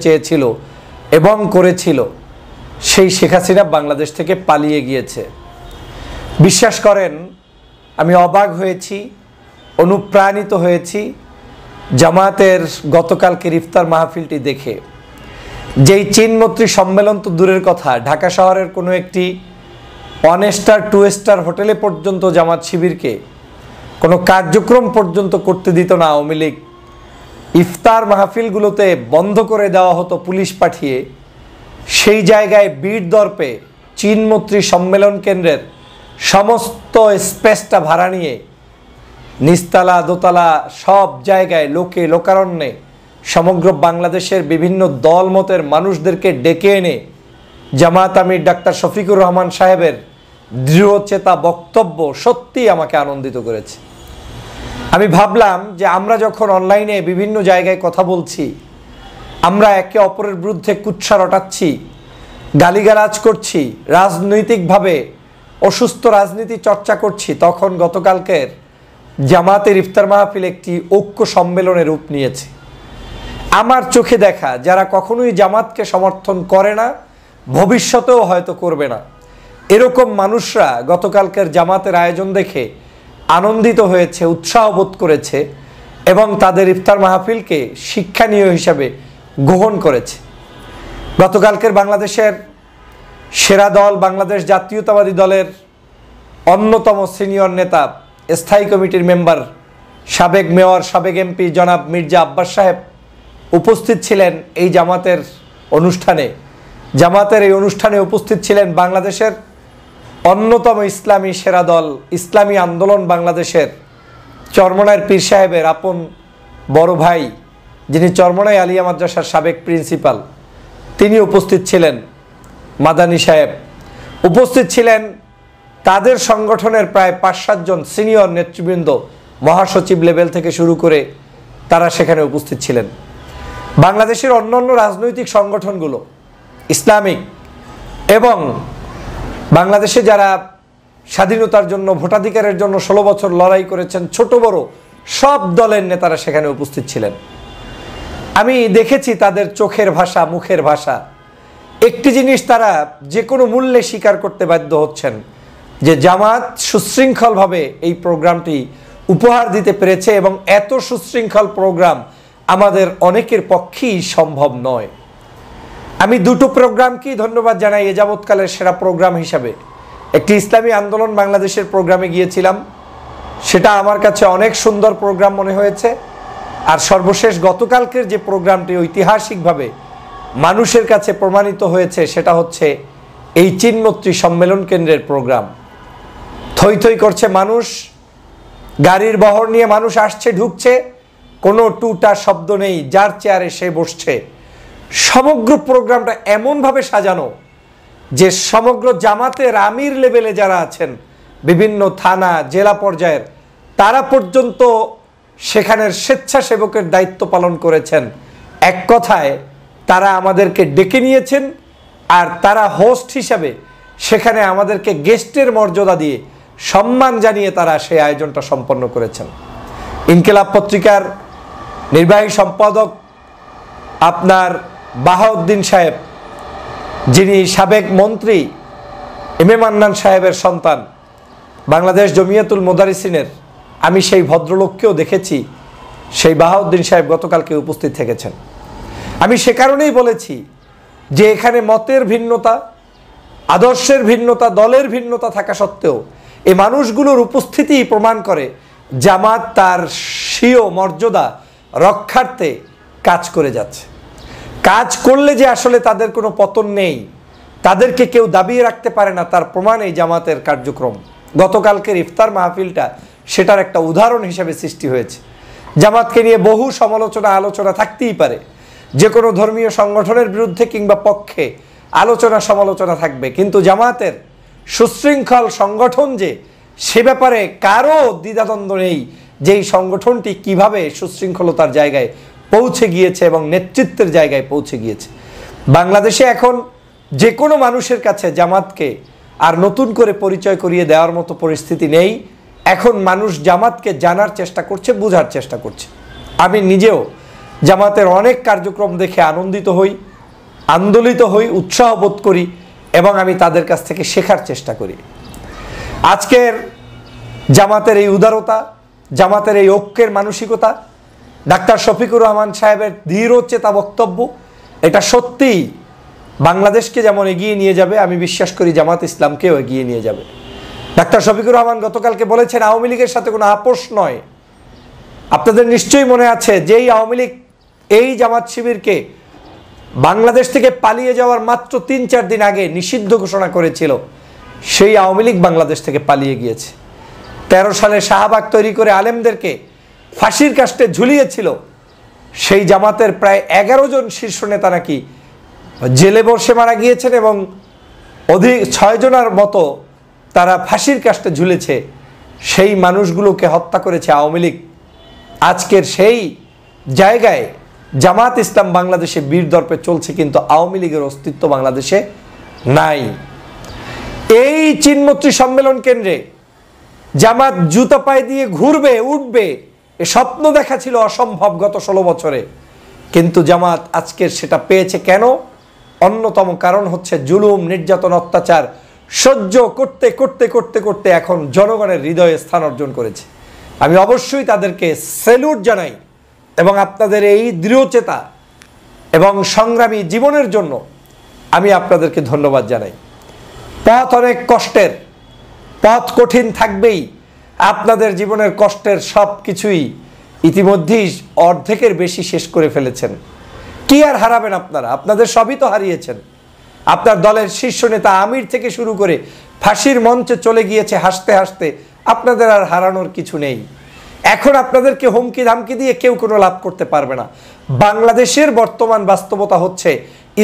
চেয়েছিল এবং করেছিল, সেই শেখ হাসিনা বাংলাদেশ থেকে পালিয়ে গিয়েছে। বিশ্বাস করেন, আমি অবাক হয়েছি, অনুপ্রাণিত হয়েছি জামায়াতের গতকালকের ইফতার মাহফিলটি দেখে। যেই চীনমৈত্রী সম্মেলন তো দূরের কথা, ঢাকা শহরের কোনো একটি 1 স্টার 2 স্টার হোটেলে পর্যন্ত জামাত শিবিরকে কোনো কার্যক্রম পর্যন্ত করতে দিত না আওয়ামী লীগ। ইফতার মাহফিলগুলোতে বন্ধ করে দেওয়া হতো পুলিশ পাঠিয়ে। সেই জায়গায় বীর দর্পে চীনমৈত্রী সম্মেলন কেন্দ্রের সমস্ত স্পেসটা ভাড়া নিয়ে নিচতলা দোতলা সব জায়গায় লোকে লোকারণ্যে সমগ্র বাংলাদেশের বিভিন্ন দলমতের মানুষদেরকে ডেকে এনে জামায়াত আমির ডাক্তার শফিকুর রহমান সাহেবের দৃঢ়চেতা বক্তব্য সত্যি আমাকে আনন্দিত করেছে। আমি ভাবলাম যে আমরা যখন অনলাইনে বিভিন্ন জায়গায় কথা বলছি, আমরা একে অপরের বিরুদ্ধে কুৎসা রটাচ্ছি, গালিগালাজ করছি, রাজনৈতিকভাবে অসুস্থ রাজনীতি চর্চা করছি, তখন গতকালকের জামাতের ইফতার মাহফিল একটি ঐক্য সম্মেলনের রূপ নিয়েছে। আমার চোখে দেখা যারা কখনোই জামাতকে সমর্থন করে না, ভবিষ্যতেও হয়তো করবে না, এরকম মানুষরা গতকালকের জামাতের আয়োজন দেখে আনন্দিত হয়েছে, উৎসাহ বোধ করেছে এবং তাদের ইফতার মাহফিলকে শিক্ষণীয় হিসাবে গ্রহণ করেছে। গতকালকের বাংলাদেশের সেরা দল বাংলাদেশ জাতীয়তাবাদী দলের অন্যতম সিনিয়র নেতা, স্থায়ী কমিটির মেম্বার, সাবেক মেয়র, সাবেক এমপি জনাব মির্জা আব্বাস সাহেব উপস্থিত ছিলেন এই জামাতের অনুষ্ঠানে। জামাতের এই অনুষ্ঠানে উপস্থিত ছিলেন বাংলাদেশের অন্যতম ইসলামী সেরা দল ইসলামী আন্দোলন বাংলাদেশের চরমনাইয়ের পীর সাহেবের আপন বড় ভাই, যিনি চরমনাই আলিয়া মাদ্রাসার সাবেক প্রিন্সিপাল, তিনি উপস্থিত ছিলেন। মাদানী সাহেব উপস্থিত ছিলেন। তাদের সংগঠনের প্রায় 5-7 জন সিনিয়র নেতৃবৃন্দ, মহাসচিব লেভেল থেকে শুরু করে তারা সেখানে উপস্থিত ছিলেন। বাংলাদেশের অন্যান্য রাজনৈতিক সংগঠনগুলো, ইসলামিক এবং বাংলাদেশে যারা স্বাধীনতার জন্য, ভোটাধিকারের জন্য 16 বছর লড়াই করেছেন, ছোট বড় সব দলের নেতারা সেখানে উপস্থিত ছিলেন। আমি দেখেছি তাদের চোখের ভাষা, মুখের ভাষা। একটি জিনিস তারা যে কোনো মূল্যে স্বীকার করতে বাধ্য হচ্ছেন যে জামাত সুশৃঙ্খলভাবে এই প্রোগ্রামটি উপহার দিতে পেরেছে এবং এত সুশৃঙ্খল প্রোগ্রাম আমাদের অনেকের পক্ষেই সম্ভব নয়। আমি দুটো প্রোগ্রামকেই ধন্যবাদ জানাই এ যাবৎকালের সেরা প্রোগ্রাম হিসাবে। একটি ইসলামী আন্দোলন বাংলাদেশের প্রোগ্রামে গিয়েছিলাম, সেটা আমার কাছে অনেক সুন্দর প্রোগ্রাম মনে হয়েছে। আর সর্বশেষ গতকালকের যে প্রোগ্রামটি ঐতিহাসিকভাবে মানুষের কাছে প্রমাণিত হয়েছে, সেটা হচ্ছে এই চীনমৈত্রী সম্মেলন কেন্দ্রের প্রোগ্রাম। থই থই করছে মানুষ, গাড়ির বহর নিয়ে মানুষ আসছে ঢুকছে, কোনো টুটা শব্দ নেই, যার চেয়ারে সে বসছে। সমগ্র প্রোগ্রামটা এমনভাবে সাজানো যে সমগ্র জামাতের আমির লেভেলে যারা আছেন, বিভিন্ন থানা জেলা পর্যায়ের, তারা পর্যন্ত সেখানের স্বেচ্ছাসেবকের দায়িত্ব পালন করেছেন। এক কথায় তারা আমাদেরকে ডেকে নিয়েছেন আর তারা হোস্ট হিসাবে সেখানে আমাদেরকে গেস্টের মর্যাদা দিয়ে সম্মান জানিয়ে তারা সেই আয়োজনটা সম্পন্ন করেছেন। ইনকিলাব পত্রিকার নির্বাহী সম্পাদক আপনার বাহাউদ্দিন সাহেব, যিনি সাবেক মন্ত্রী এম এ মান্নান সাহেবের সন্তান, বাংলাদেশ জমিয়াতুল মোদারিসিনের, আমি সেই ভদ্রলোককেও দেখেছি, সেই বাহাউদ্দিন সাহেব গতকালকে উপস্থিত থেকেছেন। আমি সে কারণেই বলেছি যে এখানে মতের ভিন্নতা, আদর্শের ভিন্নতা, দলের ভিন্নতা থাকা সত্ত্বেও এই মানুষগুলোর উপস্থিতি প্রমাণ করে জামাত তার স্বীয় মর্যাদা রক্ষার্থে কাজ করে যাচ্ছে। কাজ করলে যে আসলে তাদের কোনো পতন নেই, তাদেরকে কেউ দাবিয়ে রাখতে পারে না, তার প্রমাণ এই জামাতের কার্যক্রম। গতকালকের ইফতার মাহফিলটা সেটার একটা উদাহরণ হিসেবে সৃষ্টি হয়েছে। জামাতকে নিয়ে বহু সমালোচনা আলোচনা থাকতেই পারে, যে কোনো ধর্মীয় সংগঠনের বিরুদ্ধে কিংবা পক্ষে আলোচনা সমালোচনা থাকবে, কিন্তু জামাতের সুশৃঙ্খল সংগঠন যে, সে ব্যাপারে কারো দ্বিধাদ্বন্দ্ব নেই যে এই সংগঠনটি কিভাবে সুশৃঙ্খলতার জায়গায় পৌঁছে গিয়েছে এবং নেতৃত্বের জায়গায় পৌঁছে গিয়েছে। বাংলাদেশে এখন যে কোনো মানুষের কাছে জামাতকে আর নতুন করে পরিচয় করিয়ে দেওয়ার মতো পরিস্থিতি নেই। এখন মানুষ জামাতকে জানার চেষ্টা করছে, বোঝার চেষ্টা করছে। আমি নিজেও জামাতের অনেক কার্যক্রম দেখে আনন্দিত হই, আন্দোলিত হই, উৎসাহ বোধ করি এবং আমি তাদের কাছ থেকে শেখার চেষ্টা করি। আজকের জামাতের এই উদারতা, জামাতের এই ঐক্যের মানসিকতা, ডাক্তার শফিকুর রহমান সাহেবের দৃঢ়চেতা বক্তব্য, এটা সত্যিই বাংলাদেশকে যেমন এগিয়ে নিয়ে যাবে, আমি বিশ্বাস করি জামাত ইসলামকেও এগিয়ে নিয়ে যাবে। ডাক্তার শফিকুর রহমান গতকালকে বলেছেন আওয়ামী লীগের সাথে কোনো আপোষ নয়। আপনাদের নিশ্চয়ই মনে আছে যেই আওয়ামী লীগ এই জামাত শিবিরকে বাংলাদেশ থেকে পালিয়ে যাওয়ার মাত্র ৩-৪ দিন আগে নিষিদ্ধ ঘোষণা করেছিল, সেই আওয়ামী লীগ বাংলাদেশ থেকে পালিয়ে গিয়েছে। 13 সালে শাহবাগ তৈরি করে আলেমদেরকে ফাঁসির কাস্টে ঝুলিয়েছিল, সেই জামাতের প্রায় 11 জন শীর্ষ নেতা নাকি জেলে বসে মারা গিয়েছেন এবং 6 জনের মতো তারা ফাঁসির কাস্টে ঝুলেছে। সেই মানুষগুলোকে হত্যা করেছে আওয়ামী লীগ। আজকের সেই জায়গায় জামাত ইসলাম বাংলাদেশে বীর দর্পে চলছে, কিন্তু আওয়ামী লীগের অস্তিত্ব বাংলাদেশে নাই। এই চিন্মত্রী সম্মেলন কেন্দ্রে জামাত জুতা পায়ে দিয়ে ঘুরবে, উঠবে, এ স্বপ্ন দেখা ছিল অসম্ভব গত 16 বছরে, কিন্তু জামাত আজকের সেটা পেয়েছে। কেন? অন্যতম কারণ হচ্ছে জুলুম, নির্যাতন, অত্যাচার সহ্য করতে করতে করতে করতে এখন জনগণের হৃদয়ে স্থান অর্জন করেছে। আমি অবশ্যই তাদেরকে স্যালুট জানাই এবং আপনাদের এই দৃঢ়চেতা এবং সংগ্রামী জীবনের জন্য আমি আপনাদেরকে ধন্যবাদ জানাই। পথ অনেক কষ্টের, পথ কঠিন থাকবেই। আপনাদের জীবনের কষ্টের সব কিছুই ইতিমধ্যেই অর্ধেকের বেশি শেষ করে ফেলেছেন। কি আর হারাবেন আপনারা? আপনাদের সবই তো হারিয়েছেন। আপনার দলের শীর্ষ নেতা আমির থেকে শুরু করে ফাঁসির মঞ্চে চলে গিয়েছে হাসতে হাসতে। আপনাদের আর হারানোর কিছু নেই। এখন আপনাদেরকে হুমকি ধামকি দিয়ে কেউ কোনো লাভ করতে পারবে না। বাংলাদেশের বর্তমান বাস্তবতা হচ্ছে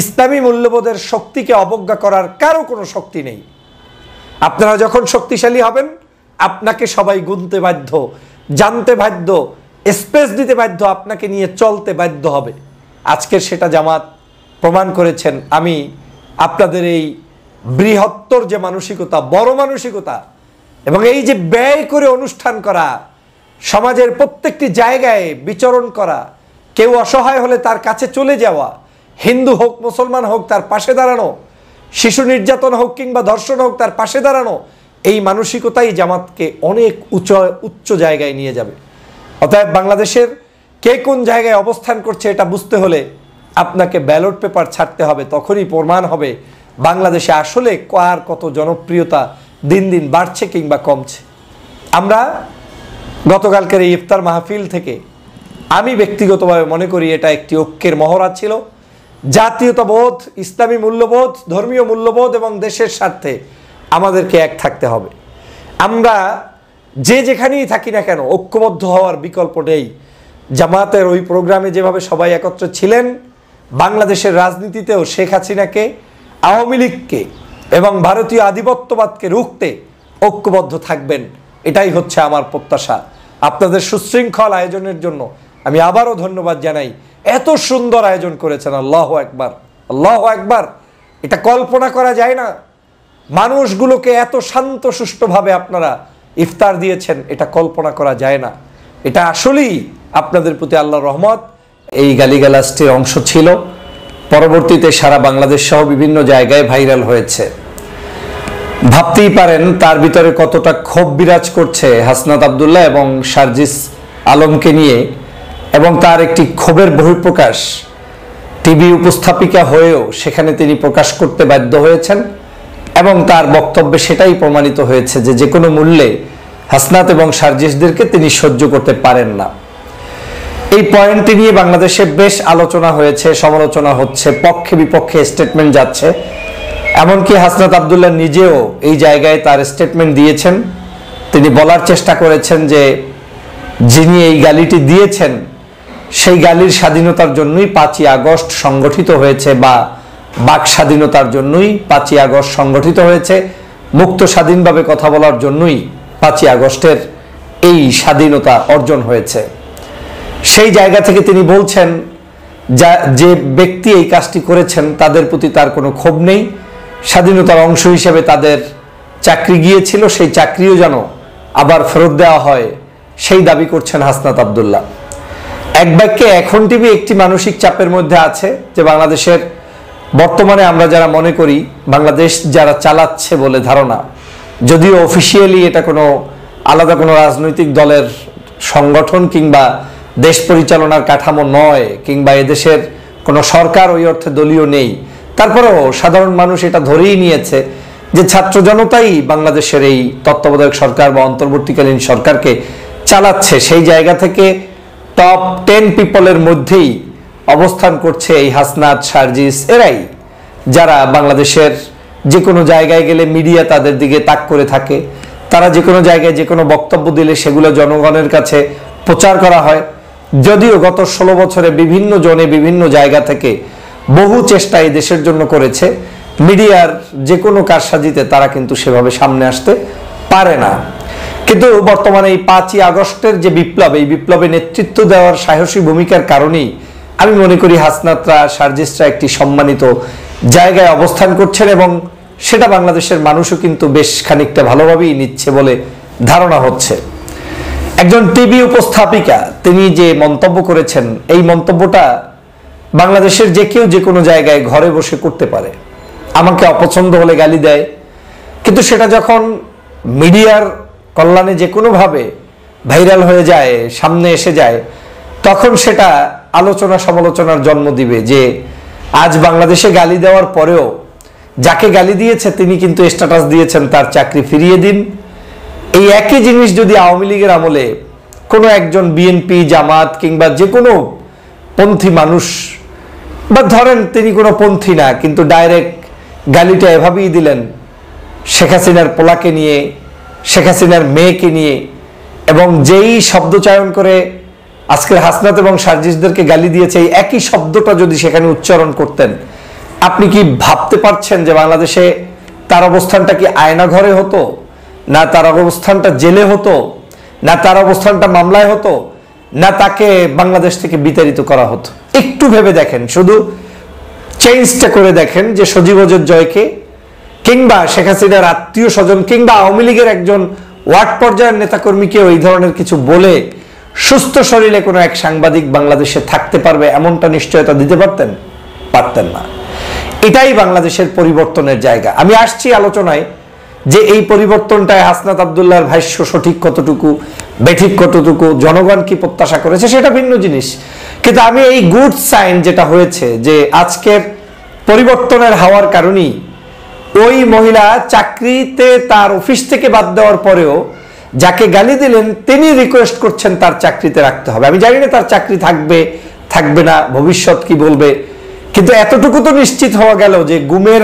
ইসলামী মূল্যবোধের শক্তিকে অবজ্ঞা করার কারো কোনো শক্তি নেই। আপনারা যখন শক্তিশালী হবেন আপনাকে সবাই গুনতে বাধ্য, জানতে বাধ্য, স্পেস দিতে বাধ্য, আপনাকে নিয়ে চলতে বাধ্য হবে। আজকের সেটা জামাত প্রমাণ করেছেন। আমি আপনাদের এই বৃহত্তর যে মানসিকতা, বড় মানসিকতা এবং এই যে ব্যয় করে অনুষ্ঠান করা, সমাজের প্রত্যেকটি জায়গায় বিচরণ করা, কেউ অসহায় হলে তার কাছে চলে যাওয়া, হিন্দু হোক মুসলমান হোক তার পাশে দাঁড়ানো, শিশু নির্যাতন হোক কিংবা ধর্ষণ হোক তার পাশে দাঁড়ানো, এই মানসিকতাই জামাতকে অনেক উচ্চ জায়গায় নিয়ে যাবে। অতএব বাংলাদেশের কে কোন জায়গায় অবস্থান করছে এটা বুঝতে হলে আপনাকে ব্যালট পেপার ছাড়তে হবে। তখনই প্রমাণ হবে বাংলাদেশে আসলে কার কত জনপ্রিয়তা দিন দিন বাড়ছে কিংবা কমছে। আমরা গতকালকের এই ইফতার মাহফিল থেকে আমি ব্যক্তিগতভাবে মনে করি এটা একটি ঐক্যের মহড়া ছিল। জাতীয়তাবোধ, ইসলামী মূল্যবোধ, ধর্মীয় মূল্যবোধ এবং দেশের স্বার্থে আমাদেরকে এক থাকতে হবে। আমরা যে যেখানেই থাকি না কেন ঐক্যবদ্ধ হওয়ার বিকল্প নেই। জামাতের ওই প্রোগ্রামে যেভাবে সবাই একত্রে ছিলেন, বাংলাদেশের রাজনীতিতেও শেখ হাসিনাকে, আওয়ামী লীগকে এবং ভারতীয় আধিপত্যবাদকে রুখতে ঐক্যবদ্ধ থাকবেন, এটাই হচ্ছে আমার প্রত্যাশা। আপনাদের সুশৃঙ্খল আয়োজনের জন্য আমি আবারও ধন্যবাদ জানাই। এত সুন্দর আয়োজন করেছেন, আল্লাহু আকবার, আল্লাহু আকবার। এটা কল্পনা করা যায় না। মানুষগুলোকে এত শান্ত সুষ্ঠুভাবে আপনারা ইফতার দিয়েছেন, এটা কল্পনা করা যায় না। এটা আসলেই আপনাদের প্রতি আল্লাহর রহমত। এই গালিগালাজটির অংশ ছিল, পরবর্তীতে সারা বাংলাদেশ সহ বিভিন্ন জায়গায় ভাইরাল হয়েছে। ভাবতেই পারেন তার ভিতরে কতটা ক্ষোভ বিরাজ করছে হাসনাত আব্দুল্লাহ এবং সার্জিস আলমকে নিয়ে, এবং তার একটি ক্ষোভের বহিঃপ্রকাশ টিভি উপস্থাপিকা হয়েও সেখানে তিনি প্রকাশ করতে বাধ্য হয়েছেন এবং তার বক্তব্যে সেটাই প্রমাণিত হয়েছে যে যে কোনো মূল্যে হাসনাত এবং সার্জিসদেরকে তিনি সহ্য করতে পারেন না। এই পয়েন্টটি নিয়ে বাংলাদেশে বেশ আলোচনা হয়েছে, সমালোচনা হচ্ছে, পক্ষে বিপক্ষে স্টেটমেন্ট যাচ্ছে। এমনকি হাসনাত আব্দুল্লাহ নিজেও এই জায়গায় তার স্টেটমেন্ট দিয়েছেন। তিনি বলার চেষ্টা করেছেন যে যিনি এই গালিটি দিয়েছেন সেই গালির স্বাধীনতার জন্যই 5ই আগস্ট সংগঠিত হয়েছে, বা বাক স্বাধীনতার জন্যই 5ই আগস্ট সংগঠিত হয়েছে, মুক্ত স্বাধীনভাবে কথা বলার জন্যই 5ই আগস্টের এই স্বাধীনতা অর্জন হয়েছে। সেই জায়গা থেকে তিনি বলছেন যে ব্যক্তি এই কাজটি করেছেন তাদের প্রতি তার কোনো ক্ষোভ নেই, স্বাধীনতার অংশ হিসেবে তাদের চাকরি গিয়েছিল, সেই চাকরিও যেন আবার ফেরত দেওয়া হয় সেই দাবি করছেন হাসনাত আব্দুল্লাহ। এক বাক্যে এখন টিভি একটি মানসিক চাপের মধ্যে আছে যে বাংলাদেশের বর্তমানে আমরা যারা মনে করি বাংলাদেশ যারা চালাচ্ছে বলে ধারণা, যদিও অফিসিয়ালি এটা কোনো আলাদা কোনো রাজনৈতিক দলের সংগঠন কিংবা দেশ পরিচালনার কাঠামো নয়, কিংবা এদেশের কোনো সরকার ওই অর্থে দলীয় নেই, তারপরেও সাধারণ মানুষ এটা ধরেই নিয়েছে যে ছাত্র জনতাই বাংলাদেশের এই তত্ত্বাবধায়ক সরকার বা অন্তর্বর্তীকালীন সরকারকে চালাচ্ছে। সেই জায়গা থেকে টপ 10 পিপলের মধ্যেই অবস্থান করছে এই হাসনাত, সার্জিস, এরাই যারা বাংলাদেশের যে কোনো জায়গায় গেলে মিডিয়া তাদের দিকে তাক করে থাকে। তারা যে কোনো জায়গায় যে কোনো বক্তব্য দিলে সেগুলো জনগণের কাছে প্রচার করা হয়। যদিও গত 16 বছরে বিভিন্ন জনে বিভিন্ন জায়গা থেকে বহু চেষ্টা এই দেশের জন্য করেছে, মিডিয়ার যে কোনো কারসাজিতে তারা কিন্তু সেভাবে সামনে আসতে পারে না। কিন্তু বর্তমানে এই 5ই আগস্টের যে বিপ্লব, এই বিপ্লবে নেতৃত্ব দেওয়ার সাহসী ভূমিকার কারণেই আমি মনে করি হাসনাতরা, সার্জিসরা একটি সম্মানিত জায়গায় অবস্থান করছেন এবং সেটা বাংলাদেশের মানুষও কিন্তু বেশ খানিকটা ভালোভাবেই নিচ্ছে বলে ধারণা হচ্ছে। একজন টিভি উপস্থাপিকা তিনি যে মন্তব্য করেছেন, এই মন্তব্যটা বাংলাদেশের যে কেউ যে কোনো জায়গায় ঘরে বসে করতে পারে। আমাকে অপছন্দ হলে গালি দেয়, কিন্তু সেটা যখন মিডিয়ার কল্যাণে যে কোনোভাবে ভাইরাল হয়ে যায়, সামনে এসে যায়, তখন সেটা আলোচনা সমালোচনার জন্ম দিবে যে আজ বাংলাদেশে গালি দেওয়ার পরেও যাকে গালি দিয়েছে তিনি কিন্তু স্ট্যাটাস দিয়েছেন তার চাকরি ফিরিয়ে দিন। এই একই জিনিস যদি আওয়ামী লীগের আমলে কোনো একজন বিএনপি, জামাত কিংবা যে কোনো পন্থী মানুষ, বা ধরেন তিনি কোনো পন্থী না কিন্তু ডাইরেক্ট গালিটা এভাবেই দিলেন শেখ হাসিনার পোলাকে নিয়ে, শেখ হাসিনার মেয়েকে নিয়ে, এবং যেই শব্দ চয়ন করে আজকের হাসনাত এবং সার্জিসদেরকে গালি দিয়েছে এই একই শব্দটা যদি সেখানে উচ্চারণ করতেন, আপনি কি ভাবতে পারছেন যে বাংলাদেশে তার অবস্থানটা কি আয়না ঘরে হতো, না তার অবস্থানটা জেলে হতো, না তার অবস্থানটা মামলায় হতো, না তাকে বাংলাদেশ থেকে বিতাড়িত করা হতো? একটু ভেবে দেখেন, শুধু চেঞ্জটা করে দেখেন যে সজীব ওজের জয়কে কিংবা শেখ হাসিনার আত্মীয় স্বজন কিংবা আওয়ামী লীগের একজন ওয়ার্ড পর্যায়ের নেতাকর্মীকে ওই ধরনের কিছু বলে সুস্থ শরীরে কোনো এক সাংবাদিক বাংলাদেশে থাকতে পারবে এমনটা নিশ্চয়তা দিতে পারতেন? পারতেন না। এটাই বাংলাদেশের পরিবর্তনের জায়গা। আমি আসছি আলোচনায় যে এই পরিবর্তনটায় হাসনাত আব্দুল্লাহর ভাষ্য সঠিক কতটুকু, বেঠিক কতটুকু, জনগণ কি প্রত্যাশা করেছে সেটা ভিন্ন জিনিস। কিন্তু আমি এই গুড সাইন যেটা হয়েছে যে আজকের পরিবর্তনের হওয়ার কারণেই ওই মহিলা চাকরিতে তার অফিস থেকে বাদ দেওয়ার পরেও যাকে গালি দিলেন তিনি রিকোয়েস্ট করছেন তার চাকরিতে রাখতে হবে। আমি জানি না তার চাকরি থাকবে থাকবে না, ভবিষ্যৎ কি বলবে, কিন্তু এতটুকু তো নিশ্চিত হওয়া গেল যে গুমের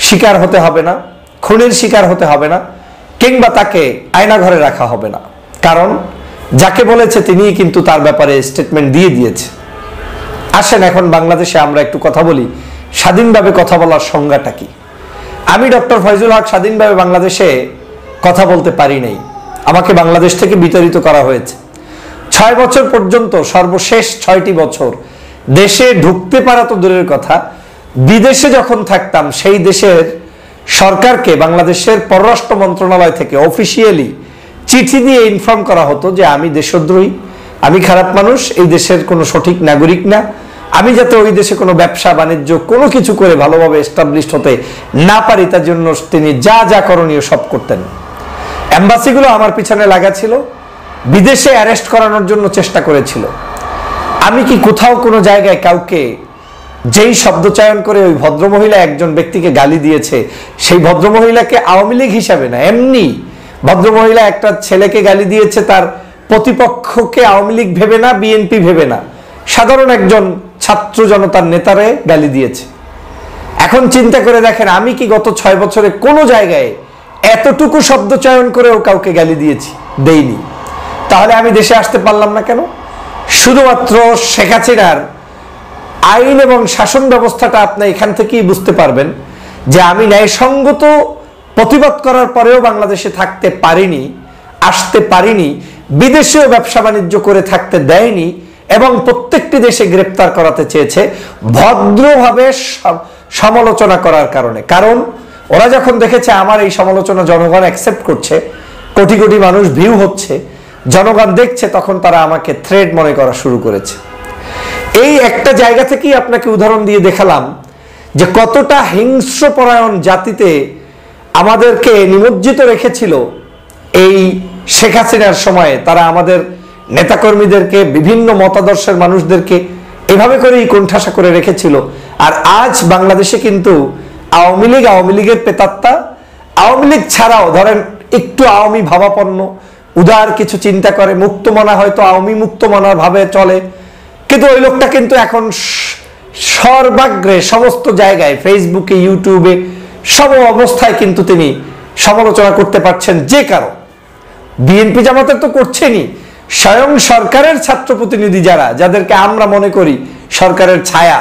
শিকার হতে হবে না, খুনের শিকার হতে হবে না, কিংবা তাকে আয়না ঘরে রাখা হবে না। কারণ যাকে বলেছে তিনিই কিন্তু তার ব্যাপারে স্টেটমেন্ট দিয়ে দিয়েছে। আসেন এখন বাংলাদেশে আমরা একটু কথা বলি স্বাধীনভাবে কথা বলার সংজ্ঞাটা কি। আমি ডক্টর ফয়জুল হক স্বাধীনভাবে বাংলাদেশে কথা বলতে পারি নাই, আমাকে বাংলাদেশ থেকে বিতাড়িত করা হয়েছে। 6 বছর পর্যন্ত, সর্বশেষ 6টি বছর দেশে ঢুকতে পারা তো দূরের কথা, বিদেশে যখন থাকতাম সেই দেশের সরকারকে বাংলাদেশের পররাষ্ট্র মন্ত্রণালয় থেকে অফিসিয়ালি চিঠি দিয়ে ইনফর্ম করা হতো যে আমি দেশদ্রোহী, আমি খারাপ মানুষ, এই দেশের কোনো সঠিক নাগরিক না, আমি যাতে ওই দেশে কোনো ব্যবসা বাণিজ্য কোনো কিছু করে ভালোভাবে এস্টাবলিশড হতে না পারি তার জন্য তিনি যা যা করণীয় সব করতেন। এম্বাসিগুলো আমার পিছনে লাগা ছিল, বিদেশে অ্যারেস্ট করানোর জন্য চেষ্টা করেছিল। আমি কি কোথাও কোনো জায়গায় কাউকে যেই শব্দ চয়ন করে ওই ভদ্রমহিলা একজন ব্যক্তিকে গালি দিয়েছে সেই ভদ্রমহিলাকে আওয়ামী লীগ হিসাবে না, এমনি ভদ্রমহিলা একটা ছেলেকে গালি দিয়েছে তার প্রতিপক্ষকে আওয়ামী লীগ ভেবে না, বিএনপি ভেবে না, সাধারণ একজন ছাত্র জনতার নেতারে গালি দিয়েছে। এখন চিন্তা করে দেখেন আমি কি গত 6 বছরে কোনো জায়গায় এতটুকু শব্দ চয়ন করেও কাউকে গালি দিয়েছি? দেইনি। তাহলে আমি দেশে আসতে পারলাম না কেন? শুধুমাত্র শেখ হাসিনার আইন এবং শাসন ব্যবস্থাটা আপনি এখান থেকেই বুঝতে পারবেন যে আমি ন্যায়সঙ্গত প্রতিবাদ করার পরেও বাংলাদেশে থাকতে পারিনি, আসতে পারিনি, বিদেশেও ব্যবসা বাণিজ্য করে থাকতে দেয়নি এবং প্রত্যেকটি দেশে গ্রেপ্তার করাতে চেয়েছে ভদ্রভাবে সমালোচনা করার কারণে। কারণ ওরা যখন দেখেছে আমার এই সমালোচনা জনগণ অ্যাকসেপ্ট করছে, কোটি কোটি মানুষ ভিউ হচ্ছে, জনগণ দেখছে তখন তারা আমাকে থ্রেড মনে করা শুরু করেছে। এই একটা জায়গা থেকেই আপনাকে উদাহরণ দিয়ে দেখালাম যে কতটা হিংস্রপরায়ণ জাতিতে আমাদেরকে নিমজ্জিত রেখেছিল এই শেখ হাসিনার সময়ে। তারা আমাদের নেতাকর্মীদেরকে, বিভিন্ন মতাদর্শের মানুষদেরকে এভাবে করেই কোণঠাসা করে রেখেছিল। আর আজ বাংলাদেশে কিন্তু আওয়ামী লীগের প্রেতাত্মা, আওয়ামী লীগ ছাড়াও ধরেন একটু আওয়ামী ভাবাপন্ন, উদার কিছু চিন্তা করে, মুক্তমনা হয়তো আওয়ামী মুক্তমনার ভাবে চলে, কিন্তু ওই লোকটা কিন্তু এখন সর্বাগ্রে সমস্ত জায়গায়, ফেসবুকে, ইউটিউবে, সব অবস্থায় কিন্তু তিনি সমালোচনা করতে পারছেন যে কারো। বিএনপি জামাতের তো করছেনই, স্বয়ং সরকারের ছাত্র প্রতিনিধি যাদেরকে আমরা মনে করি সরকারের ছায়া,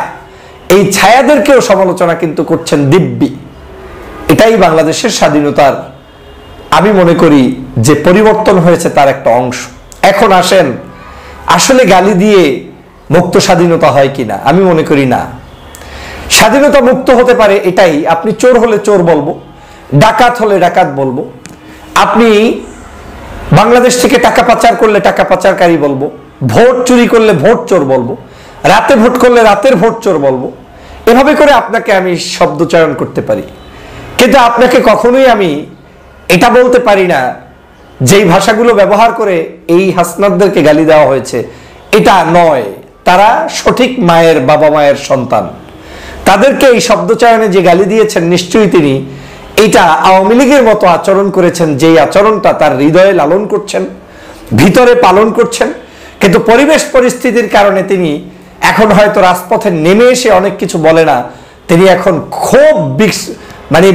এই ছায়াদেরকেও সমালোচনা কিন্তু করছেন দিব্যি। এটাই বাংলাদেশের স্বাধীনতার আমি মনে করি যে পরিবর্তন হয়েছে তার একটা অংশ। এখন আসেন, আসলে গালি দিয়ে মুক্ত স্বাধীনতা হয় কিনা? আমি মনে করি না। স্বাধীনতা মুক্ত হতে পারে এটাই, আপনি চোর হলে চোর বলবো, ডাকাত হলে ডাকাত বলবো, আপনি বাংলাদেশ থেকে টাকা পাচার করলে টাকা পাচারকারী বলবো, ভোট চুরি করলে ভোট চোর বলবো, রাতে ভোট করলে রাতের ভোট চোর বলবো। এভাবে করে আপনাকে আমি শব্দ চয়ন করতে পারি, কিন্তু আপনাকে কখনোই আমি এটা বলতে পারি না যেই ভাষাগুলো ব্যবহার করে এই হাসনাতদেরকে গালি দেওয়া হয়েছে এটা নয়। তারা সঠিক মায়ের, বাবা মায়ের সন্তান। তাদেরকে এই শব্দ চয়নে যে গালি দিয়েছেন, নিশ্চয়ই তিনি এটা আওয়ামী লীগের মতো আচরণ করেছেন, যেই আচরণটা তার হৃদয়ে লালন করছেন, ভিতরে পালন করছেন। কিন্তু পরিবেশ পরিস্থিতির কারণে তিনি এখন হয়তো রাজপথে নেমে এসে অনেক কিছু বলে না, তিনি এখন খুব মানে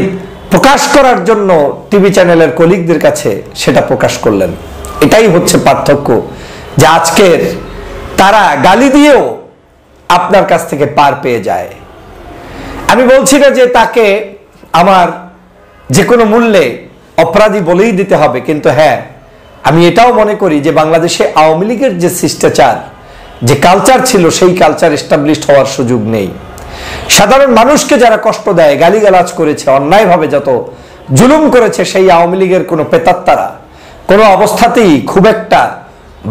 প্রকাশ করার জন্য টিভি চ্যানেলের কলিগদের কাছে সেটা প্রকাশ করলেন। এটাই হচ্ছে পার্থক্য, যে আজকের তারা গালি দিয়েও আপনার কাছ থেকে পার পেয়ে যায়। আমি বলছি না যে তাকে আমার যে কোনো মূল্যে অপরাধী বলেই দিতে হবে, কিন্তু হ্যাঁ, আমি এটাও মনে করি যে বাংলাদেশে আওয়ামী লীগের যে শিষ্টাচার, যে কালচার ছিল, সেই কালচার এস্টাবলিশড হওয়ার সুযোগ নেই। সাধারণ মানুষকে যারা কষ্ট দেয়, গালিগালাজ করেছে, অন্যায়ভাবে যত জুলুম করেছে, সেই আওয়ামী লীগের কোনো প্রেতাত্মারা কোনো অবস্থাতেই খুব একটা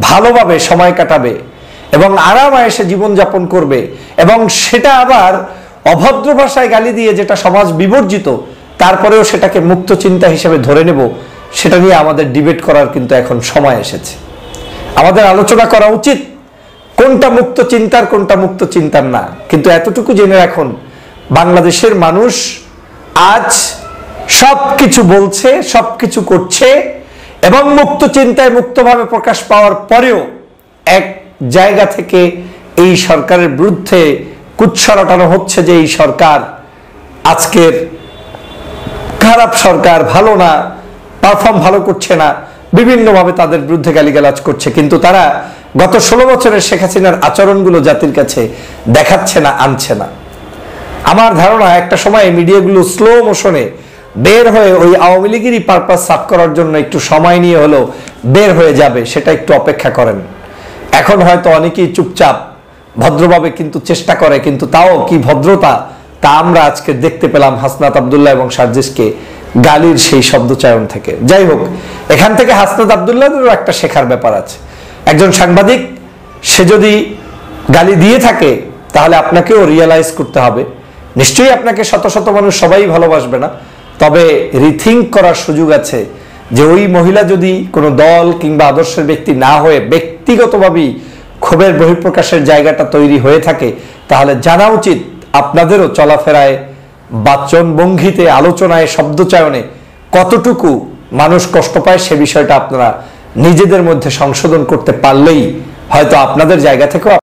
ভালোভাবে সময় কাটাবে এবং আরাম আয়েসে জীবনযাপন করবে, এবং সেটা আবার অভদ্র ভাষায় গালি দিয়ে যেটা সমাজ বিবর্জিত, তারপরেও সেটাকে মুক্ত চিন্তা হিসেবে ধরে নেব, সেটা নিয়ে আমাদের ডিবেট করার কিন্তু এখন সময় এসেছে। আমাদের আলোচনা করা উচিত কোনটা মুক্ত চিন্তার, কোনটা মুক্ত চিন্তার না। কিন্তু এতটুকু জেনে রাখুন, বাংলাদেশের মানুষ আজ সবকিছু বলছে, সবকিছু করছে, এবং মুক্ত চিন্তায় মুক্তভাবে প্রকাশ পাওয়ার পরেও এক জায়গা থেকে এই সরকারের বিরুদ্ধে কুৎসা রটানো হচ্ছে যে এই সরকার আজকের খারাপ সরকার, ভালো না, পারফর্ম ভালো করছে না, বিভিন্নভাবে তাদের বিরুদ্ধে গালিগালাজ করছে। কিন্তু তারা গত 16 বছরের শেখ হাসিনার আচরণগুলো জাতির কাছে দেখাচ্ছে না, আনছে না। আমার ধারণা একটা সময় মিডিয়াগুলো স্লো মোশনে বের হয়ে ওই আওয়ামী লীগেরই পারপাস সাফ করার জন্য একটু সময় নিয়ে হলেও বের হয়ে যাবে, সেটা একটু অপেক্ষা করেন। এখন হয়তো অনেকেই চুপচাপ ভদ্রভাবে কিন্তু চেষ্টা করে, কিন্তু তাও কি ভদ্রতা, তা আমরা আজকে দেখতে পেলাম হাসনাত আব্দুল্লাহ এবং সার্জিসকে গালির সেই শব্দচয়ন থেকে। যাই হোক, এখান থেকে হাসনাত আব্দুল্লাহেরও একটা শেখার ব্যাপার আছে। একজন সাংবাদিক, সে যদি গালি দিয়ে থাকে তাহলে আপনাকেও রিয়েলাইজ করতে হবে। নিশ্চয়ই আপনাকে শত শত মানুষ সবাই ভালোবাসবে না, তবে রিথিঙ্ক করার সুযোগ আছে যে ওই মহিলা যদি কোনো দল কিংবা আদর্শের ব্যক্তি না হয়ে ব্যক্তিগতভাবেই ক্ষোভের বহিঃপ্রকাশের জায়গাটা তৈরি হয়ে থাকে, তাহলে জানা উচিত আপনাদেরও চলাফেরায়, বাচন ভঙ্গিতে, আলোচনায়, শব্দচয়নে কতটুকু মানুষ কষ্ট পায়, সে বিষয়টা আপনারা নিজেদের মধ্যে সংশোধন করতে পারলেই হয়তো আপনাদের জায়গা থেকেও